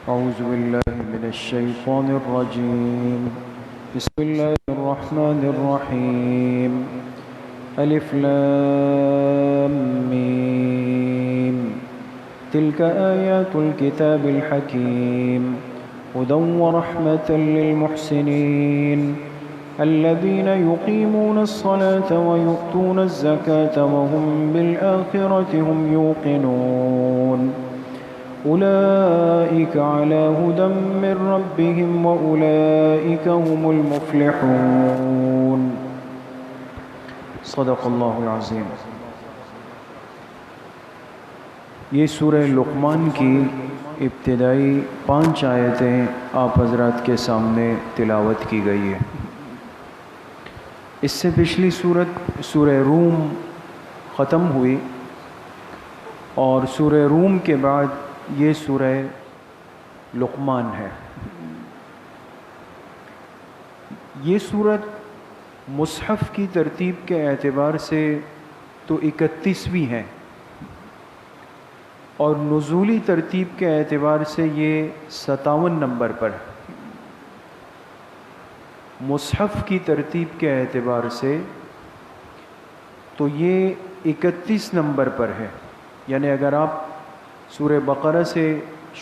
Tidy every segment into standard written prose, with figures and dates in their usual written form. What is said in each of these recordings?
أعوذ بالله من الشيطان الرجيم. بسم الله الرحمن الرحيم. ألف لام ميم. تلك آيات الكتاب الحكيم هدى ورحمة للمحسنين الذين يقيمون الصلاة ويؤتون الزكاة وهم بالآخرة هم يوقنون أولئك على هدى من ربهم وأولئك هم المفلحون. صدق اللہ العظیم. یہ سورہ لقمان کی ابتدائی 5 آیتیں آپ حضرات کے سامنے تلاوت کی گئی ہے. اس سے پچھلی سورت سورہ روم ختم ہوئی اور سورہ روم کے بعد یہ سورہ لقمان ہے. یہ سورت مصحف کی ترتیب کے اعتبار سے تو 31ویں ہے اور نزولی ترتیب کے اعتبار سے یہ 57 نمبر پر ہے. مصحف کی ترتیب کے اعتبار سے تو یہ 31 نمبر پر ہے. یعنی اگر آپ سورہ بقرہ سے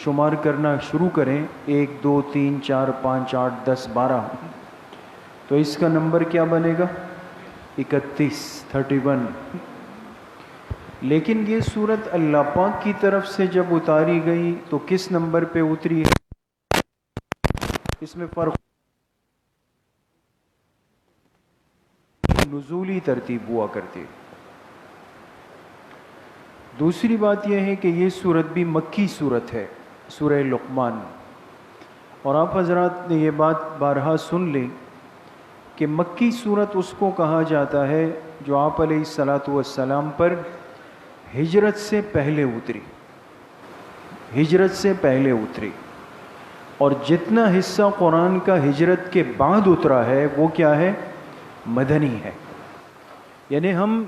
شمار کرنا شروع کریں 1 2 3 4 5 8 10 12 تو اس کا نمبر کیا بنے گا 31. لیکن یہ سورت اللہ پاک کی طرف سے جب اتاری گئی تو کس نمبر پہ اتری ہے اس میں فرق. نزولی ترتیب ہوا کرتی ہے. دوسری بات یہ ہے کہ یہ سورت بھی مکی سورت ہے سورہ لقمان. اور آپ حضرات نے یہ بات بارہا سن لی کہ مکی سورت اس کو کہا جاتا ہے جو آپ علیہ الصلاۃ والسلام پر ہجرت سے پہلے اتری. ہجرت سے پہلے اتری. اور جتنا حصہ قرآن کا ہجرت کے بعد اترا ہے وہ کیا ہے مدنی ہے. یعنی ہم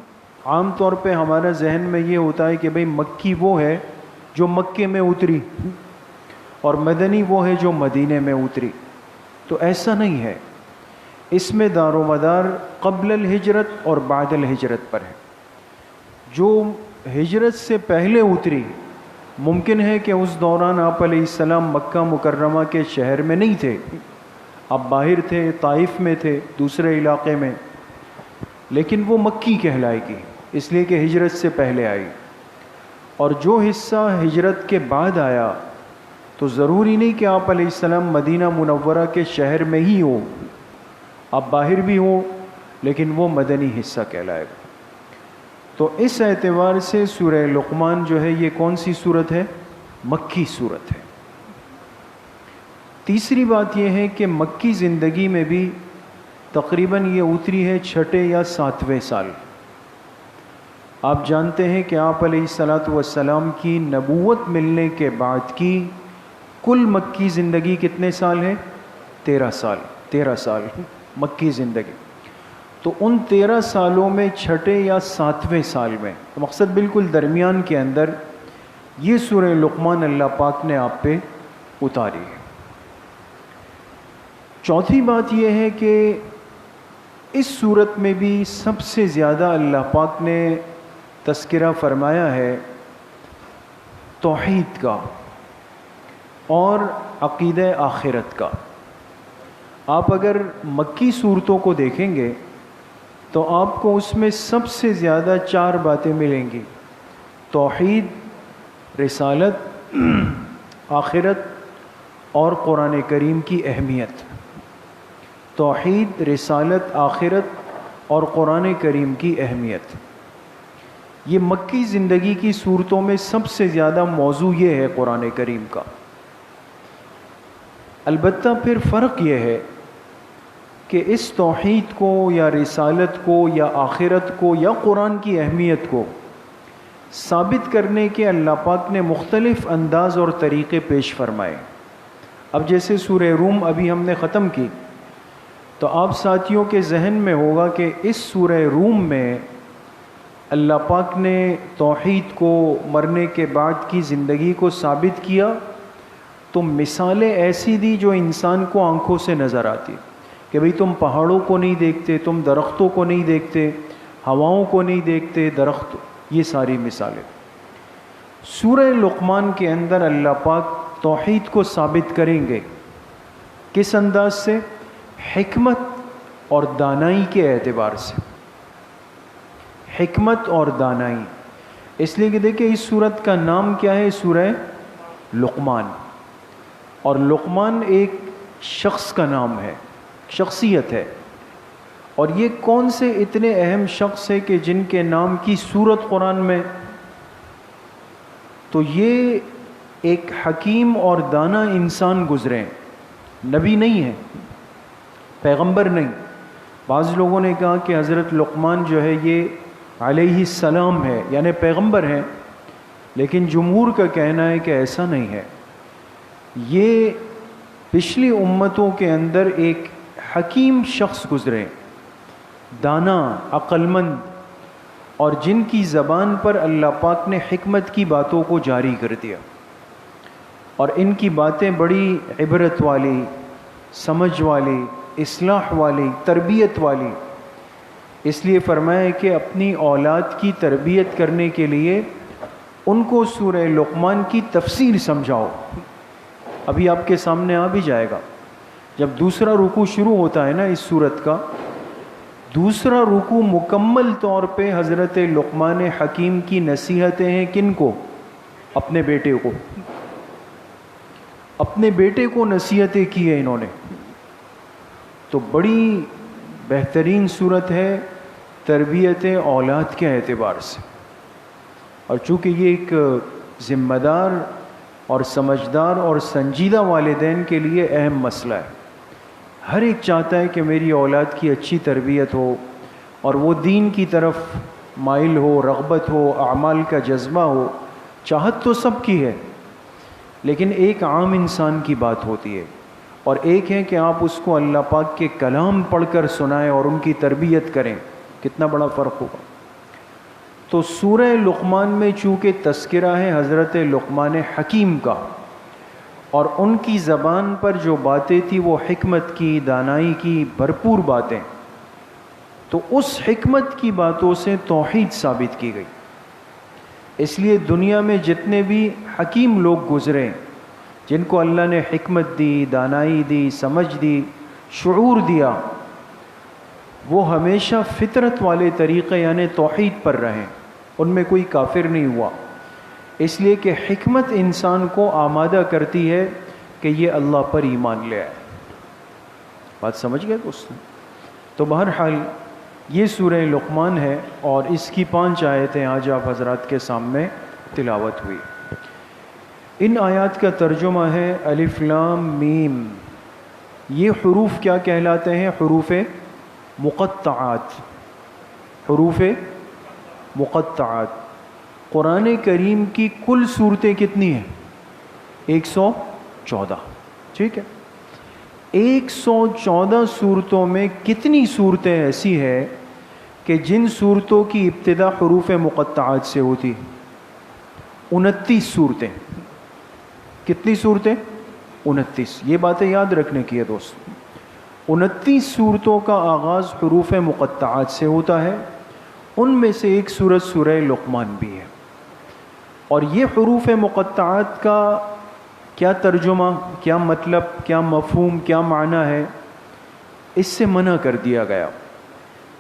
عام طور پہ ہمارا ذہن میں یہ ہوتا ہے کہ بھئی مکی وہ ہے جو مکے میں اتری اور مدنی وہ ہے جو مدینے میں اتری. تو ایسا نہیں ہے. اس میں دار و مدار قبل الہجرت اور بعد الہجرت پر ہے. جو ہجرت سے پہلے اتری ممکن ہے کہ اس دوران آپ علیہ السلام مکہ مکرمہ کے شہر میں نہیں تھے. آپ باہر تھے، طائف میں تھے، دوسرے علاقے میں، لیکن وہ مکی کہلائے گی اس لیے کہ ہجرت سے پہلے آئی. اور جو حصہ ہجرت کے بعد آیا تو ضروری نہیں کہ آپ علیہ السلام مدینہ منورہ کے شہر میں ہی ہو، آپ باہر بھی ہوں، لیکن وہ مدنی حصہ کہلائے گا. تو اس اعتبار سے سورہ لقمان جو ہے یہ کون سی سورت ہے مکی سورت ہے. تیسری بات یہ ہے کہ مکی زندگی میں بھی تقریباً یہ اتری ہے 6 یا 7ویں سال. آپ جانتے ہیں کہ آپ علیہ الصلاۃ والسلام کی نبوت ملنے کے بعد کی کل مکی زندگی کتنے سال ہے 13 سال مکی زندگی. تو ان 13 سالوں میں 6 یا 7ویں سال میں مقصد بالکل درمیان کے اندر یہ سورہ لقمان اللہ پاک نے آپ پہ اتاری ہے. چوتھی بات یہ ہے کہ اس صورت میں بھی سب سے زیادہ اللہ پاک نے تذکرہ فرمایا ہے توحید کا اور عقیدہ آخرت کا. آپ اگر مکی صورتوں کو دیکھیں گے تو آپ کو اس میں سب سے زیادہ 4 باتیں ملیں گی: توحید، رسالت، آخرت اور قرآن کریم کی اہمیت. توحید، رسالت، آخرت اور قرآن کریم کی اہمیت. یہ مکی زندگی کی صورتوں میں سب سے زیادہ موضوع یہ ہے قرآن کریم کا. البتہ پھر فرق یہ ہے کہ اس توحید کو یا رسالت کو یا آخرت کو یا قرآن کی اہمیت کو ثابت کرنے کے اللہ پاک نے مختلف انداز اور طریقے پیش فرمائے. اب جیسے سورہ روم ابھی ہم نے ختم کی تو آپ ساتھیوں کے ذہن میں ہوگا کہ اس سورہ روم میں اللہ پاک نے توحید کو مرنے کے بعد کی زندگی کو ثابت کیا تو مثالیں ایسی دی جو انسان کو آنکھوں سے نظر آتی کہ بھئی تم پہاڑوں کو نہیں دیکھتے، تم درختوں کو نہیں دیکھتے، ہواؤں کو نہیں دیکھتے، درخت، یہ ساری مثالیں۔ سورہ لقمان کے اندر اللہ پاک توحید کو ثابت کریں گے، کس انداز سے؟ حکمت اور دانائی کے اعتبار سے، حکمت اور دانائی۔ اس لیے کہ دیکھیں اس سورت کا نام کیا ہے؟ سورہ لقمان، اور لقمان ایک شخص کا نام ہے، شخصیت ہے، اور یہ کون سے اتنے اہم شخص ہے کہ جن کے نام کی سورت قرآن میں؟ تو یہ ایک حکیم اور دانا انسان گزرے ہیں، نبی نہیں ہے، پیغمبر نہیں۔ بعض لوگوں نے کہا کہ حضرت لقمان جو ہے یہ علیہ السلام ہے، یعنی پیغمبر ہیں، لیکن جمہور کا کہنا ہے کہ ایسا نہیں ہے، یہ پچھلی امتوں کے اندر ایک حکیم شخص گزرے، دانا، عقل مند، اور جن کی زبان پر اللہ پاک نے حکمت کی باتوں کو جاری کر دیا، اور ان کی باتیں بڑی عبرت والی، سمجھ والی، اصلاح والی، تربیت والی۔ اس لیے فرمایا کہ اپنی اولاد کی تربیت کرنے کے لیے ان کو سورہ لقمان کی تفسیر سمجھاؤ۔ ابھی آپ کے سامنے آ بھی جائے گا، جب دوسرا رکوع شروع ہوتا ہے نا اس سورت کا، دوسرا رکوع مکمل طور پہ حضرت لقمان حکیم کی نصیحتیں ہیں۔ کن کو؟ اپنے بیٹے کو، اپنے بیٹے کو نصیحتیں کی ہیں انہوں نے۔ تو بڑی بہترین صورت ہے تربیت اولاد کے اعتبار سے، اور چونکہ یہ ایک ذمہ دار اور سمجھدار اور سنجیدہ والدین کے لیے اہم مسئلہ ہے۔ ہر ایک چاہتا ہے کہ میری اولاد کی اچھی تربیت ہو اور وہ دین کی طرف مائل ہو، رغبت ہو، اعمال کا جذبہ ہو، چاہت تو سب کی ہے، لیکن ایک عام انسان کی بات ہوتی ہے، اور ایک ہے کہ آپ اس کو اللہ پاک کے کلام پڑھ کر سنائیں اور ان کی تربیت کریں، کتنا بڑا فرق ہوگا۔ تو سورہ لقمان میں چونکہ تذکرہ ہے حضرت لقمان حکیم کا، اور ان کی زبان پر جو باتیں تھیں وہ حکمت کی، دانائی کی بھرپور باتیں، تو اس حکمت کی باتوں سے توحید ثابت کی گئی۔ اس لیے دنیا میں جتنے بھی حکیم لوگ گزرے، جن کو اللہ نے حکمت دی، دانائی دی، سمجھ دی، شعور دیا، وہ ہمیشہ فطرت والے طریقے یعنی توحید پر رہیں، ان میں کوئی کافر نہیں ہوا، اس لیے کہ حکمت انسان کو آمادہ کرتی ہے کہ یہ اللہ پر ایمان لے آئے۔ بات سمجھ گئے دوستو؟ تو بہرحال یہ سورہ لقمان ہے، اور اس کی 5 آیتیں آج آپ حضرات کے سامنے تلاوت ہوئی۔ ان آیات کا ترجمہ ہے الف لام میم۔ یہ حروف کیا کہلاتے ہیں؟ حروف مقطعات، حروف مقطعات۔ قرآن کریم کی کل صورتیں کتنی ہیں؟ 114، ٹھیک ہے۔ 114 صورتوں میں کتنی صورتیں ایسی ہیں کہ جن صورتوں کی ابتدا حروف مقطعات سے ہوتی؟ 29 صورتیں۔ کتنی صورتیں؟ 29۔ یہ باتیں یاد رکھنے کی ہے دوست۔ 29 صورتوں کا آغاز حروف مقطعات سے ہوتا ہے، ان میں سے ایک سورت سورہ لقمان بھی ہے۔ اور یہ حروف مقطعات کا کیا ترجمہ، کیا مطلب، کیا مفہوم، کیا معنی ہے؟ اس سے منع کر دیا گیا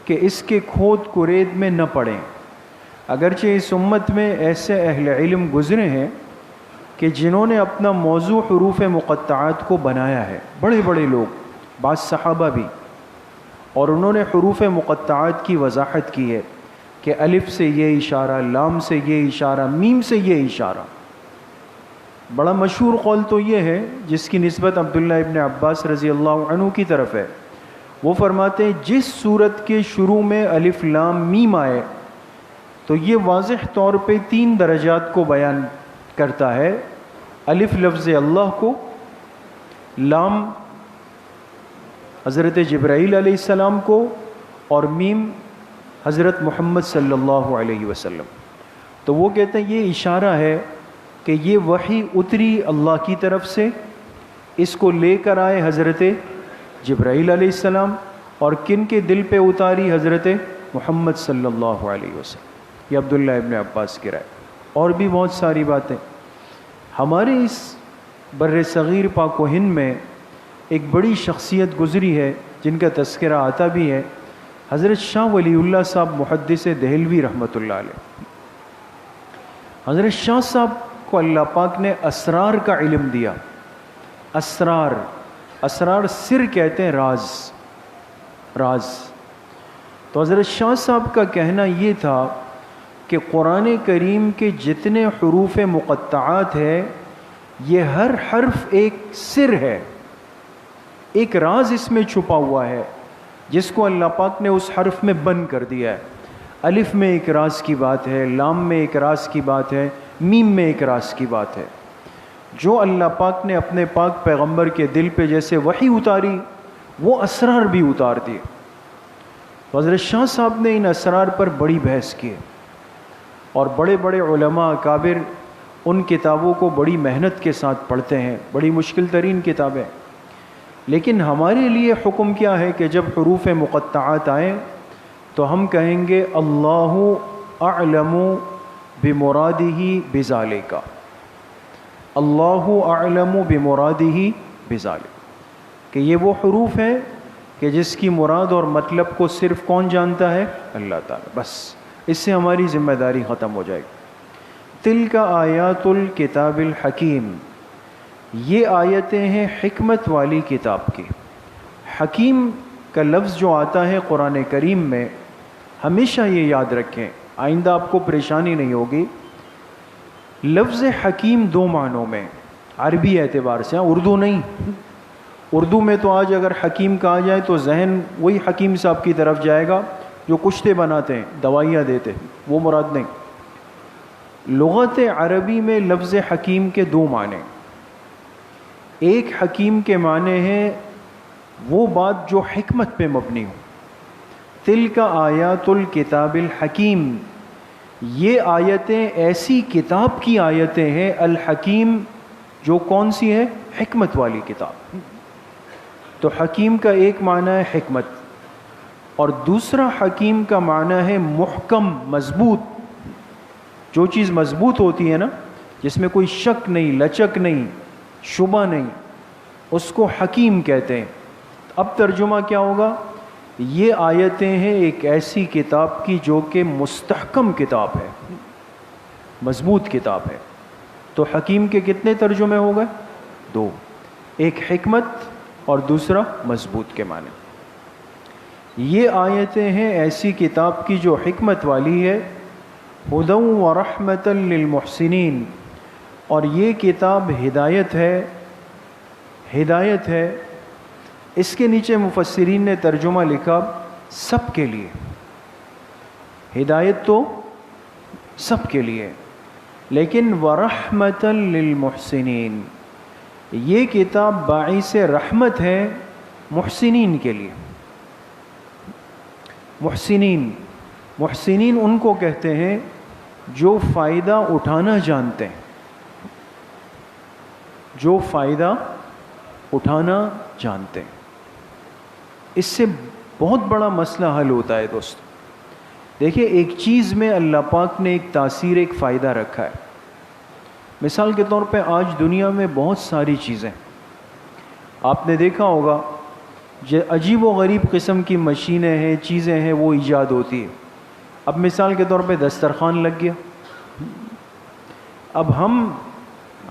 کہ اس کے کھود کرید میں نہ پڑیں، اگرچہ اس امت میں ایسے اہل علم گزرے ہیں کہ جنہوں نے اپنا موضوع حروف مقطعات کو بنایا ہے، بڑے بڑے لوگ، بعض صحابہ بھی، اور انہوں نے حروف مقطعات کی وضاحت کی ہے کہ الف سے یہ اشارہ، لام سے یہ اشارہ، میم سے یہ اشارہ۔ بڑا مشہور قول تو یہ ہے جس کی نسبت عبداللہ ابن عباس رضی اللہ عنہ کی طرف ہے، وہ فرماتے ہیں جس سورت کے شروع میں الف لام میم آئے تو یہ واضح طور پہ 3 درجات کو بیان کرتا ہے۔ الف لفظ اللہ کو، لام حضرت جبرائیل علیہ السلام کو، اور میم حضرت محمد صلی اللہ علیہ وسلم. تو وہ کہتے ہیں یہ اشارہ ہے کہ یہ وحی اتری اللہ کی طرف سے، اس کو لے کر آئے حضرت جبرائیل علیہ السلام، اور کن کے دل پہ اتاری؟ حضرت محمد صلی اللہ علیہ وسلم. یہ عبداللہ ابن عباس کی رائے. اور بھی بہت ساری باتیں. ہمارے اس بر صغیر پاک و ہند میں ایک بڑی شخصیت گزری ہے جن کا تذکرہ آتا بھی ہے، حضرت شاہ ولی اللہ صاحب محدث دہلوی رحمۃ اللہ علیہ. حضرت شاہ صاحب کو اللہ پاک نے اسرار کا علم دیا. اسرار سر کہتے ہیں، راز. تو حضرت شاہ صاحب کا کہنا یہ تھا کہ قرآن کریم کے جتنے حروف مقطعات ہیں یہ ہر حرف ایک سر ہے، ایک راز اس میں چھپا ہوا ہے جس کو اللہ پاک نے اس حرف میں بند کر دیا ہے. الف میں ایک راز کی بات ہے، لام میں ایک راز کی بات ہے، میم میں ایک راز کی بات ہے. جو اللہ پاک نے اپنے پاک پیغمبر کے دل پہ جیسے وحی اتاری، وہ اسرار بھی اتار دیے. حضرت شاہ صاحب نے ان اسرار پر بڑی بحث کی ہے، اور بڑے بڑے علماء اکابر ان کتابوں کو بڑی محنت کے ساتھ پڑھتے ہیں. بڑی مشکل ترین کتابیں. لیکن ہمارے لیے حکم کیا ہے کہ جب حروف مقطعات آئیں تو ہم کہیں گے اللہ اعلم بمرادہ بذالک، اللہ اعلم بمرادہ بذالک، کہ یہ وہ حروف ہیں کہ جس کی مراد اور مطلب کو صرف کون جانتا ہے؟ اللہ تعالیٰ. بس اس سے ہماری ذمہ داری ختم ہو جائے گی. تلک آیات الکتاب الحکیم، یہ آیتیں ہیں حکمت والی کتاب کی. حکیم کا لفظ جو آتا ہے قرآن کریم میں، ہمیشہ یہ یاد رکھیں، آئندہ آپ کو پریشانی نہیں ہوگی. لفظ حکیم دو معنوں میں، عربی اعتبار سے، اردو نہیں. اردو میں تو آج اگر حکیم کہا جائے تو ذہن وہی حکیم صاحب کی طرف جائے گا جو کشتے بناتے ہیں، دوائیاں دیتے ہیں، وہ مراد نہیں. لغت عربی میں لفظ حکیم کے دو معنی. ایک حکیم کے معنی ہے وہ بات جو حکمت پہ مبنی ہو. تلک آیات الکتاب الحکیم، یہ آیتیں ایسی کتاب کی آیتیں ہیں، الحکیم جو کون سی ہے؟ حکمت والی کتاب. تو حکیم کا ایک معنی ہے حکمت، اور دوسرا حکیم کا معنی ہے محکم، مضبوط. جو چیز مضبوط ہوتی ہے نا، جس میں کوئی شک نہیں، لچک نہیں، شبہ نہیں، اس کو حکیم کہتے ہیں. اب ترجمہ کیا ہوگا؟ یہ آیتیں ہیں ایک ایسی کتاب کی جو کہ مستحکم کتاب ہے، مضبوط کتاب ہے. تو حکیم کے کتنے ترجمے ہو گئے؟ دو، ایک حکمت اور دوسرا مضبوط کے معنی. یہ آیتیں ہیں ایسی کتاب کی جو حکمت والی ہے، ہدی و رحمۃ للمحسنین، اور یہ کتاب ہدایت ہے. اس کے نیچے مفسرین نے ترجمہ لکھا سب کے لیے. ہدایت تو سب کے لیے، لیکن ورحمۃ للمحسنین، یہ کتاب باعث رحمت ہے محسنین کے لیے. محسنین ان کو کہتے ہیں جو فائدہ اٹھانا جانتے ہیں، جو فائدہ اٹھانا جانتے ہیں. اس سے بہت بڑا مسئلہ حل ہوتا ہے دوست. دیکھیں، ایک چیز میں اللہ پاک نے ایک تاثیر، ایک فائدہ رکھا ہے. مثال کے طور پہ آج دنیا میں بہت ساری چیزیں آپ نے دیکھا ہوگا، عجیب و غریب قسم کی مشینیں ہیں، چیزیں ہیں، وہ ایجاد ہوتی ہے. اب مثال کے طور پہ دسترخوان لگ گیا. اب ہم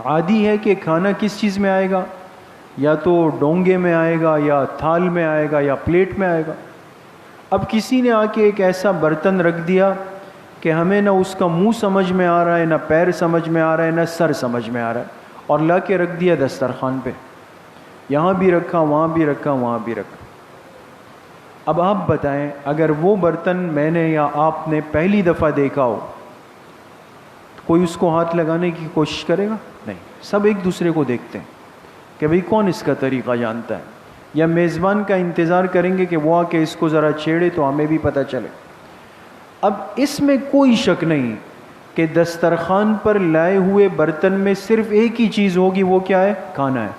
عادی ہے کہ کھانا کس چیز میں آئے گا؟ یا تو ڈونگے میں آئے گا، یا تھال میں آئے گا، یا پلیٹ میں آئے گا. اب کسی نے آ کے ایک ایسا برتن رکھ دیا کہ ہمیں نہ اس کا منہ سمجھ میں آ رہا ہے، نہ پیر سمجھ میں آ رہا ہے، نہ سر سمجھ میں آ رہا ہے، اور لا کے رکھ دیا دسترخوان پہ. یہاں بھی رکھا، وہاں بھی رکھا، وہاں بھی رکھا. اب آپ بتائیں، اگر وہ برتن میں نے یا آپ نے پہلی دفعہ دیکھا ہو، کوئی اس کو ہاتھ لگانے کی کوشش کرے گا؟ نہیں. سب ایک دوسرے کو دیکھتے ہیں کہ بھئی کون اس کا طریقہ جانتا ہے، یا میزبان کا انتظار کریں گے کہ وہ آ کے اس کو ذرا چھیڑے تو ہمیں بھی پتہ چلے. اب اس میں کوئی شک نہیں کہ دسترخوان پر لائے ہوئے برتن میں صرف ایک ہی چیز ہوگی، وہ کیا ہے؟ کھانا ہے۔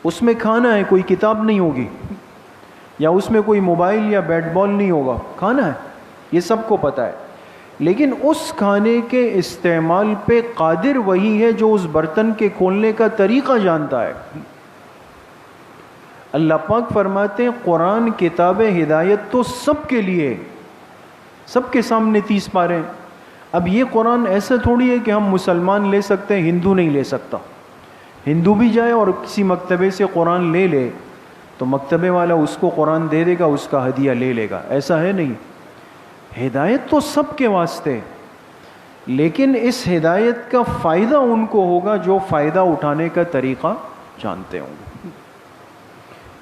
اس میں کھانا ہے، کوئی کتاب نہیں ہوگی، یا اس میں کوئی موبائل یا بیٹ بال نہیں ہوگا، کھانا ہے، یہ سب کو پتہ ہے۔ لیکن اس کھانے کے استعمال پہ قادر وہی ہے جو اس برتن کے کھولنے کا طریقہ جانتا ہے۔ اللہ پاک فرماتے ہیں قرآن کتاب ہدایت تو سب کے لیے، سب کے سامنے 30 پارے ہیں۔ اب یہ قرآن ایسا تھوڑی ہے کہ ہم مسلمان لے سکتے ہیں، ہندو نہیں لے سکتا۔ ہندو بھی جائے اور کسی مکتبے سے قرآن لے لے تو مکتبے والا اس کو قرآن دے دے گا، اس کا ہدیہ لے لے گا، ایسا ہے نہیں۔ ہدایت تو سب کے واسطے، لیکن اس ہدایت کا فائدہ ان کو ہوگا جو فائدہ اٹھانے کا طریقہ جانتے ہوں گے۔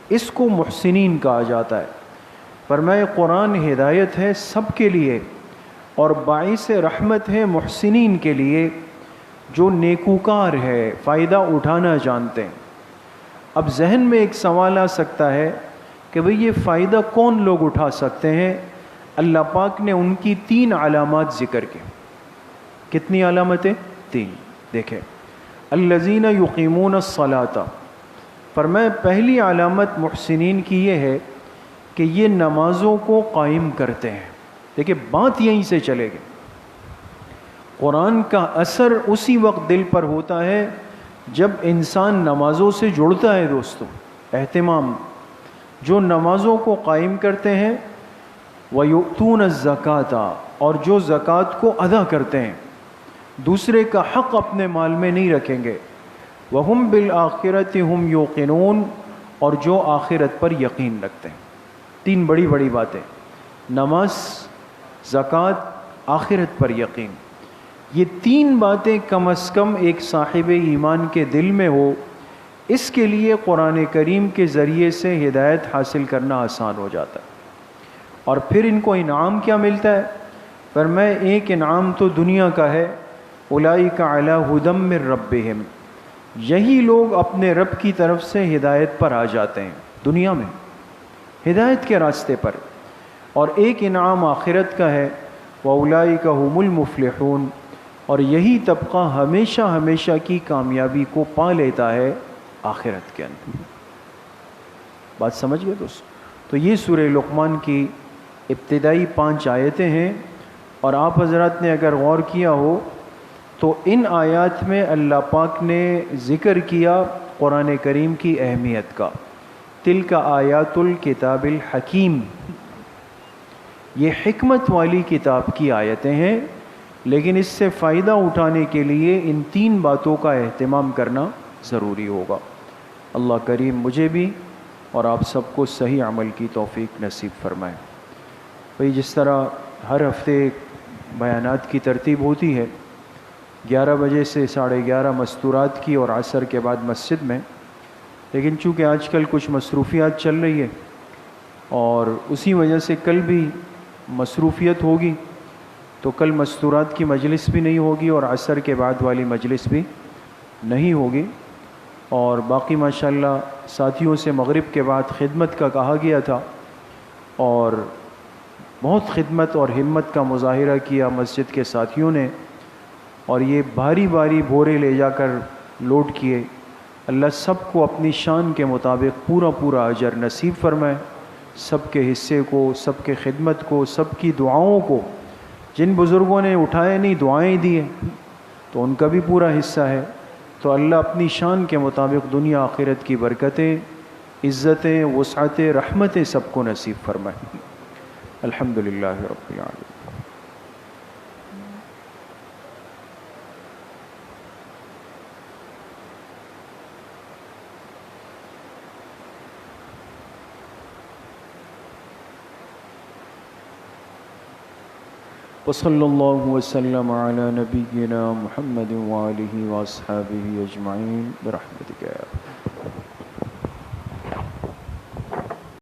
اس کو محسنین کہا جاتا ہے۔ فرمائے قرآن ہدایت ہے سب کے لیے اور باعث رحمت ہے محسنین کے لیے، جو نیکوکار ہے، فائدہ اٹھانا جانتے ہیں۔ اب ذہن میں ایک سوال آ سکتا ہے کہ بھئی یہ فائدہ کون لوگ اٹھا سکتے ہیں؟ اللہ پاک نے ان کی 3 علامات ذکر کی۔ کتنی علامتیں؟ 3۔ دیکھیں، الذین یقیمون الصلاۃ، فرمایا پہلی علامت محسنین کی یہ ہے کہ یہ نمازوں کو قائم کرتے ہیں۔ دیکھیں بات یہیں سے چلے گی۔ قرآن کا اثر اسی وقت دل پر ہوتا ہے جب انسان نمازوں سے جڑتا ہے۔ دوستو اہتمام، جو نمازوں کو قائم کرتے ہیں، وَيُؤْتُونَ الزَّكَاةَ، اور جو زکوٰۃ کو ادا کرتے ہیں، دوسرے کا حق اپنے مال میں نہیں رکھیں گے، وَهُمْ بِالْآخِرَةِ هُمْ يُوقِنُونَ، اور جو آخرت پر یقین رکھتے ہیں۔ 3 بڑی بڑی باتیں، نماز، زکوٰۃ، آخرت پر یقین۔ یہ 3 باتیں کم از کم ایک صاحب ایمان کے دل میں ہو، اس کے لیے قرآن کریم کے ذریعے سے ہدایت حاصل کرنا آسان ہو جاتا ہے۔ اور پھر ان کو انعام کیا ملتا ہے؟ فرمایا ایک انعام تو دنیا کا ہے، اولئک علی ھدی من ربہم، یہی لوگ اپنے رب کی طرف سے ہدایت پر آ جاتے ہیں دنیا میں، ہدایت کے راستے پر۔ اور ایک انعام آخرت کا ہے، وَأُولَئِكَ هُمُ الْمُفْلِحُونَ، اور یہی طبقہ ہمیشہ ہمیشہ کی کامیابی کو پا لیتا ہے آخرت کے اندر۔ بات سمجھ گئے دوست؟ تو یہ سورہ لقمان کی ابتدائی 5 آیتیں ہیں، اور آپ حضرات نے اگر غور کیا ہو تو ان آیات میں اللہ پاک نے ذکر کیا قرآن کریم کی اہمیت کا۔ تلک آیات الکتاب الحکیم، یہ حکمت والی کتاب کی آیتیں ہیں، لیکن اس سے فائدہ اٹھانے کے لیے ان 3 باتوں کا اہتمام کرنا ضروری ہوگا۔ اللہ کریم مجھے بھی اور آپ سب کو صحیح عمل کی توفیق نصیب فرمائے۔ بھئی جس طرح ہر ہفتے بیانات کی ترتیب ہوتی ہے، 11 بجے سے 11:30 مستورات کی اور عصر کے بعد مسجد میں، لیکن چونکہ آج کل کچھ مصروفیات چل رہی ہے اور اسی وجہ سے کل بھی مصروفیت ہوگی، تو کل مستورات کی مجلس بھی نہیں ہوگی اور عصر کے بعد والی مجلس بھی نہیں ہوگی۔ اور باقی ماشاءاللہ ساتھیوں سے مغرب کے بعد خدمت کا کہا گیا تھا، اور بہت خدمت اور ہمت کا مظاہرہ کیا مسجد کے ساتھیوں نے، اور یہ بھاری بھاری بھورے لے جا کر لوڈ کیے۔ اللہ سب کو اپنی شان کے مطابق پورا پورا اجر نصیب فرمائے، سب کے حصے کو، سب کے خدمت کو، سب کی دعاؤں کو۔ جن بزرگوں نے اٹھائے نہیں دعائیں دی ہیں تو ان کا بھی پورا حصہ ہے۔ تو اللہ اپنی شان کے مطابق دنیا آخرت کی برکتیں، عزتیں، وسعتیں، رحمتیں سب کو نصیب فرمائے۔ الحمدللہ رب العالمین۔ وصلی اللہ وسلم علی نبینا محمد وآلہ واصحابہ اجمعین برحمتک یا رب۔